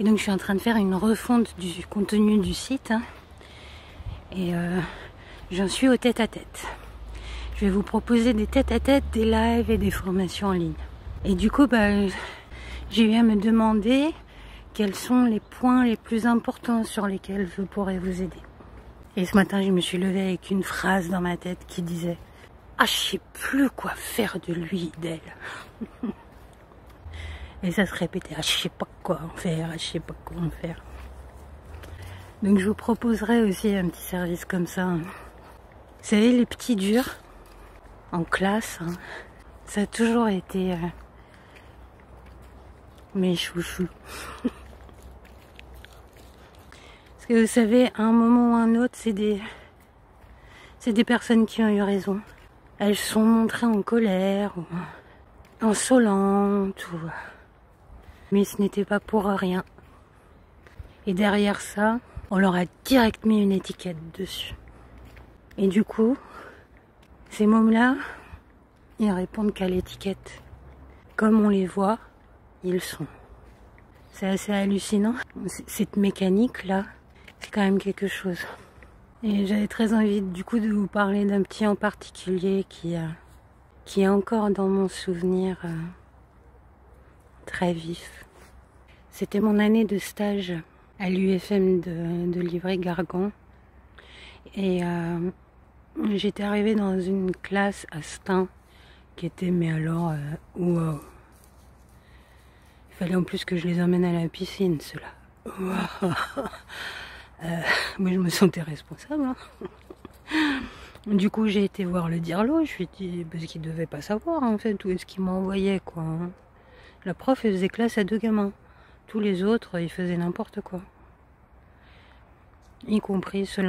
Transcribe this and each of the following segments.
Et donc je suis en train de faire une refonte du contenu du site. Hein, et j'en suis au tête-à-tête. Je vais vous proposer des tête-à-tête, des lives et des formations en ligne. Et du coup, j'ai eu à me demander quels sont les points les plus importants sur lesquels je pourrais vous aider. Et ce matin, je me suis levée avec une phrase dans ma tête qui disait « Ah, je sais plus quoi faire de lui, d'elle. » Et ça se répétait « Ah, je sais pas quoi en faire, je sais pas quoi en faire. » Donc je vous proposerai aussi un petit service comme ça. Vous savez, les petits durs en classe, hein, ça a toujours été mes chouchous. Parce que vous savez, à un moment ou à un autre, c'est des personnes qui ont eu raison. Elles se sont montrées en colère, ou insolentes, mais ce n'était pas pour rien. Et derrière ça, on leur a direct mis une étiquette dessus. Et du coup, ces mômes-là, ils répondent qu'à l'étiquette. Comme on les voit, ils sont. C'est assez hallucinant. Cette mécanique-là, c'est quand même quelque chose. Et j'avais très envie du coup de vous parler d'un petit en particulier qui est encore dans mon souvenir très vif. C'était mon année de stage à l'UFM de Livry-Gargan. Et j'étais arrivée dans une classe à Stein qui était, mais alors, wow. Il fallait en plus que je les emmène à la piscine, ceux-là. Moi, je me sentais responsable. Hein. Du coup, j'ai été voir le dirlo. Je lui ai dit, parce qu'il devait pas savoir, en fait, où est-ce qu'il m'envoyait, quoi. La prof, elle faisait classe à 2 gamins. Tous les autres, ils faisaient n'importe quoi. Y compris se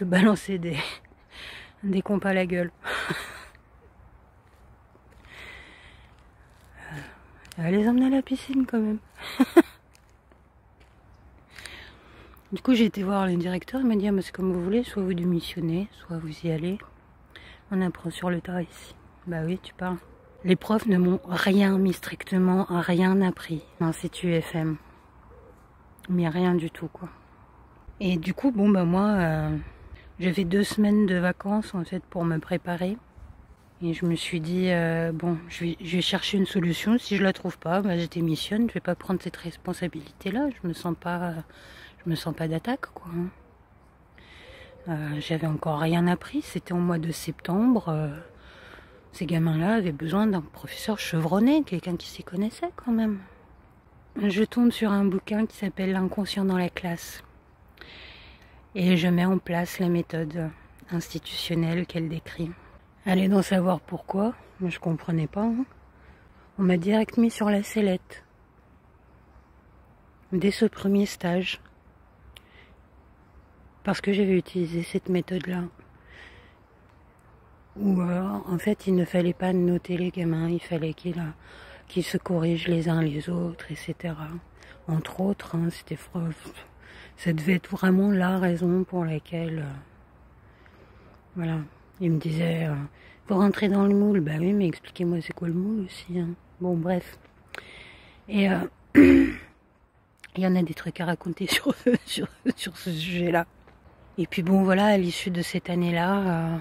balancer des comptes à la gueule. Elle les emmener à la piscine, quand même. Du coup, j'ai été voir le directeur, il m'a dit, ah, c'est comme vous voulez, soit vous démissionnez, soit vous y allez. On apprend sur le tas ici. Bah oui, tu parles. Les profs ne m'ont rien mis strictement, rien appris dans cette UFM. Mais rien du tout, quoi. Et du coup, moi, j'avais 2 semaines de vacances, en fait, pour me préparer. Et je me suis dit, je vais chercher une solution. Si je la trouve pas, je démissionne. Je vais pas prendre cette responsabilité-là. Je me sens pas d'attaque, quoi. J'avais encore rien appris. C'était au mois de septembre. Ces gamins-là avaient besoin d'un professeur chevronné, quelqu'un qui s'y connaissait quand même. Je tombe sur un bouquin qui s'appelle L'inconscient dans la classe. Et je mets en place la méthode institutionnelle qu'elle décrit. Allez donc savoir pourquoi, moi je comprenais pas. Hein. On m'a direct mis sur la sellette. Dès ce premier stage. Parce que j'avais utilisé cette méthode-là. Où en fait il ne fallait pas noter les gamins, il fallait qu'ils se corrigent les uns les autres, etc. Entre autres, hein, ça devait être vraiment la raison pour laquelle... voilà. Il me disait, faut rentrer dans le moule. Bah oui, mais expliquez-moi c'est quoi le moule aussi. Hein. Bon, bref. Et il y en a des trucs à raconter sur ce sujet-là. Et puis bon, voilà, à l'issue de cette année-là,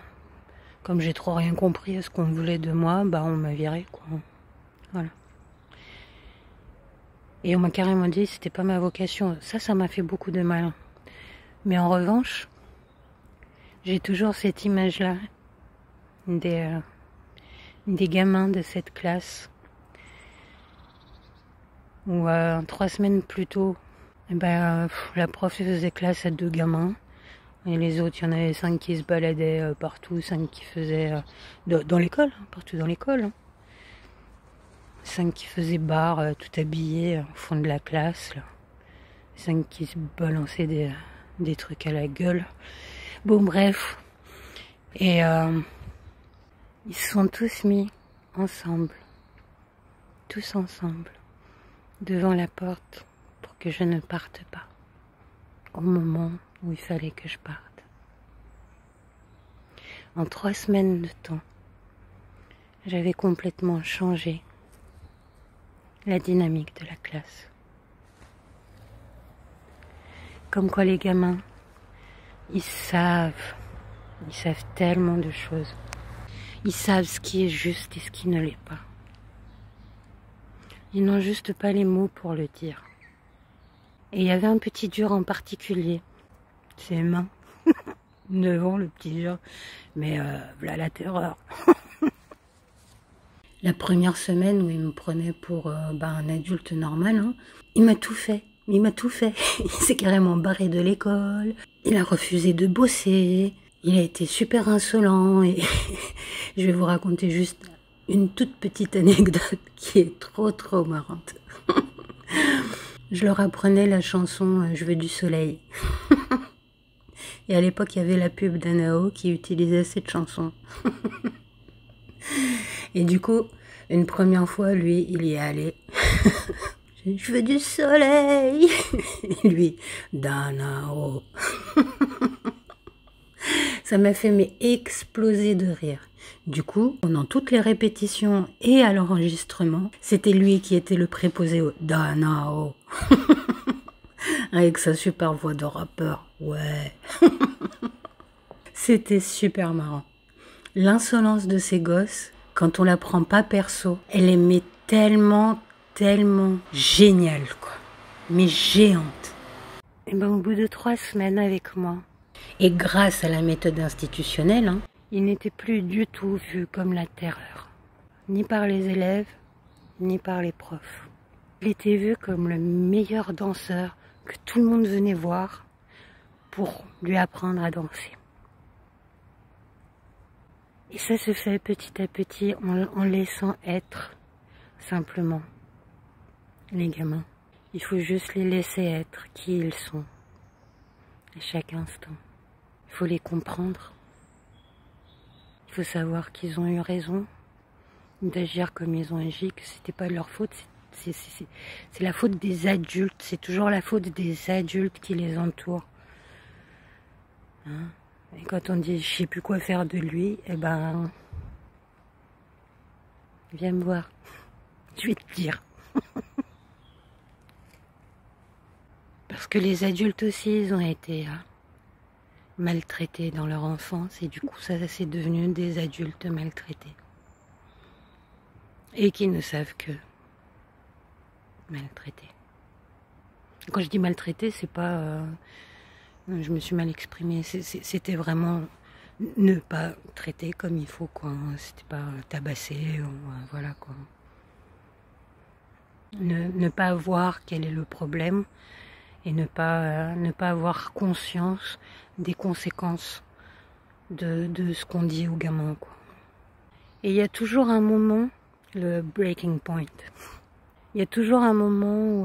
comme j'ai trop rien compris à ce qu'on voulait de moi, on m'a viré, quoi. Voilà. Et on m'a carrément dit que c'était pas ma vocation. Ça m'a fait beaucoup de mal. Mais en revanche, j'ai toujours cette image-là des gamins de cette classe où 3 semaines plus tôt, la prof faisait classe à 2 gamins et les autres, il y en avait 5 qui se baladaient partout, 5 qui faisaient dans l'école, partout dans l'école. 5 qui faisaient bar, tout habillés au fond de la classe. Là. 5 qui se balançaient des trucs à la gueule. Bon, bref. Et ils se sont tous mis ensemble. Tous ensemble. Devant la porte. Pour que je ne parte pas. Au moment où il fallait que je parte. En 3 semaines de temps. J'avais complètement changé la dynamique de la classe. Comme quoi les gamins, ils savent tellement de choses. Ils savent ce qui est juste et ce qui ne l'est pas. Ils n'ont juste pas les mots pour le dire. Et il y avait un petit dur en particulier. Ses mains. 9 ans le petit dur. Mais voilà la terreur. La première semaine où il me prenait pour un adulte normal, hein, il m'a tout fait. Il m'a tout fait. Il s'est carrément barré de l'école. Il a refusé de bosser. Il a été super insolent. Et je vais vous raconter juste une toute petite anecdote qui est trop marrante. Je leur apprenais la chanson « Je veux du soleil ». Et à l'époque, il y avait la pub d'Anao qui utilisait cette chanson. Et du coup, une première fois, lui, il y est allé. Je veux du soleil. Et lui, Danao. Ça m'a fait exploser de rire. Du coup, pendant toutes les répétitions et à l'enregistrement, c'était lui qui était le préposé au Danao. Avec sa super voix de rappeur. Ouais. C'était super marrant. L'insolence de ces gosses, quand on la prend pas perso, elle est tellement géniale, quoi. Mais géante. Et ben, au bout de 3 semaines avec moi, et grâce à la méthode institutionnelle, hein, il n'était plus du tout vu comme la terreur. Ni par les élèves, ni par les profs. Il était vu comme le meilleur danseur que tout le monde venait voir pour lui apprendre à danser. Et ça se fait petit à petit en laissant être simplement les gamins. Il faut juste les laisser être qui ils sont à chaque instant. Il faut les comprendre. Il faut savoir qu'ils ont eu raison d'agir comme ils ont agi, que c'était pas de leur faute. C'est la faute des adultes. C'est toujours la faute des adultes qui les entourent. Hein? Et quand on dit je sais plus quoi faire de lui, eh ben viens me voir. Je vais te dire. Parce que les adultes aussi, ils ont été maltraités dans leur enfance et du coup ça c'est devenu des adultes maltraités. Et qui ne savent que maltraiter. Quand je dis maltraiter, c'est pas... je me suis mal exprimée. C'était vraiment ne pas traiter comme il faut, quoi. C'était pas tabasser, voilà, quoi. Ne pas voir quel est le problème et ne pas avoir conscience des conséquences de ce qu'on dit aux gamins, quoi. Et il y a toujours un moment, le breaking point. Il y a toujours un moment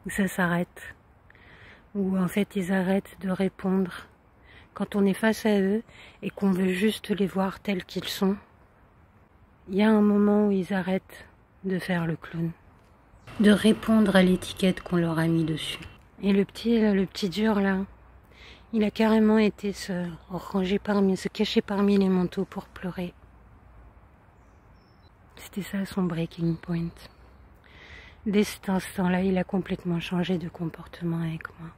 où ça s'arrête. Où en fait ils arrêtent de répondre. Quand on est face à eux et qu'on veut juste les voir tels qu'ils sont, il y a un moment où ils arrêtent de faire le clown. De répondre à l'étiquette qu'on leur a mis dessus. Et le petit dur là, il a carrément été se cacher parmi les manteaux pour pleurer. C'était ça son breaking point. Dès cet instant-là, il a complètement changé de comportement avec moi.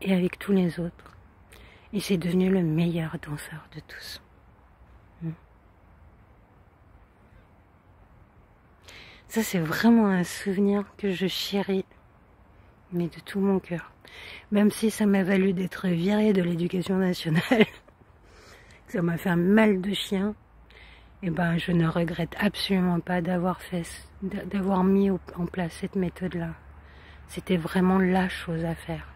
Et avec tous les autres. Et c'est devenu le meilleur danseur de tous. Ça, c'est vraiment un souvenir que je chéris, mais de tout mon cœur. Même si ça m'a valu d'être virée de l'éducation nationale, ça m'a fait un mal de chien, et ben je ne regrette absolument pas d'avoir mis en place cette méthode-là. C'était vraiment la chose à faire.